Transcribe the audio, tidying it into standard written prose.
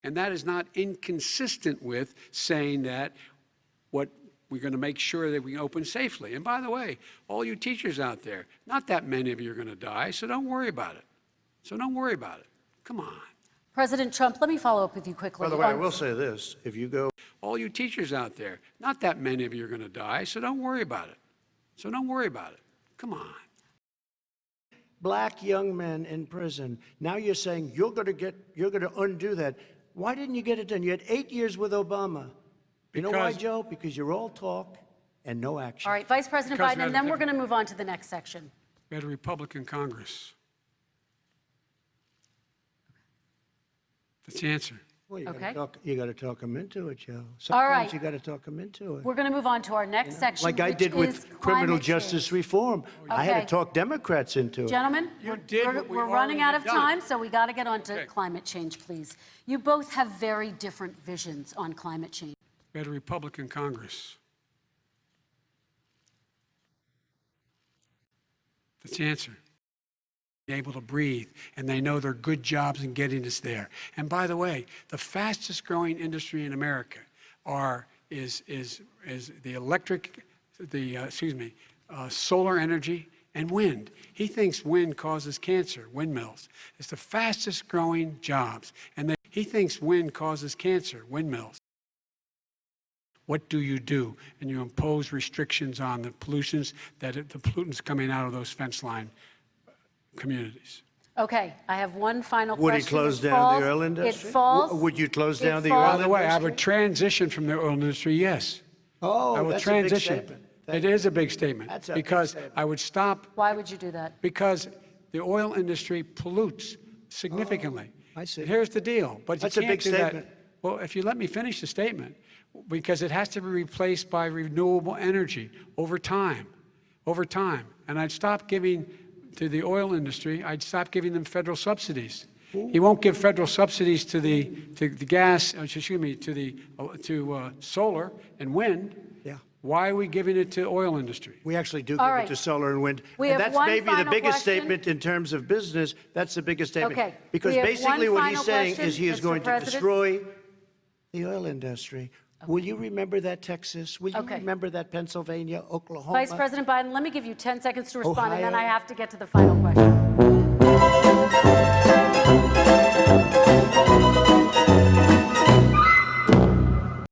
And that is not inconsistent with saying that what we're going to make sure that we open safely. And by the way, all you teachers out there, not that many of you are going to die, so don't worry about it. So don't worry about it. Come on. President Trump, let me follow up with you quickly. By the way, I will say this. If you go... All you teachers out there, not that many of you are going to die, so don't worry about it. So don't worry about it. Come on. Black young men in prison. Now you're saying you're going to undo that. Why didn't you get it done? You had 8 years with Obama. You know why, Joe? Because you're all talk and no action. All right, Vice President Biden, and then we're going to move on to the next section. We had a Republican Congress. That's the answer. Well, you Okay. got to talk them into it, Joe. Sometimes All right. you got to talk them into it. We're going to move on to our next section, Like I which did is with criminal climate justice change. reform. I had Okay. to talk Democrats into it. Gentlemen, You did we're, what we we're running out of already done. time, so we got to get on to Okay. climate change, please. You both have very different visions on climate change. We had a Republican Congress. That's the answer. Able to breathe, and they know they're good jobs in getting us there. And by the way, the fastest growing industry in America is the solar energy and wind. He thinks wind causes cancer, windmills. It's the fastest growing jobs. And he thinks wind causes cancer, windmills. What do? And you impose restrictions on the pollutions, the pollutants coming out of those fence line communities. Okay, I have one final Would he question. close It down falls- the oil industry? It falls. Would you close it down the falls- oil By the way, I industry? would transition from the oil industry, yes. Oh, I would that's transition. a big statement. It is a big statement. That's a big because statement. I would stop Why would you do that? because the oil industry pollutes significantly. I see. Here's the deal. But That's you a can't big do statement. that. Well, if you let me finish the statement, because it has to be replaced by renewable energy over time. And I'd stop giving to the oil industry, I'd stop giving them federal subsidies. He won't give federal subsidies to the gas, to solar and wind. Yeah. Why are we giving it to oil industry? We actually do All give right. it to solar and wind. We And have that's one maybe the final biggest question. statement in terms of business. That's the biggest statement. Okay. Because We have basically one what he's final saying question, is he is Mr. going to President. destroy the oil industry. Will you remember that, Texas? Will you Okay. remember that, Pennsylvania, Oklahoma? Vice President Biden, let me give you 10 seconds to respond, and then I Ohio. have to get to the final question.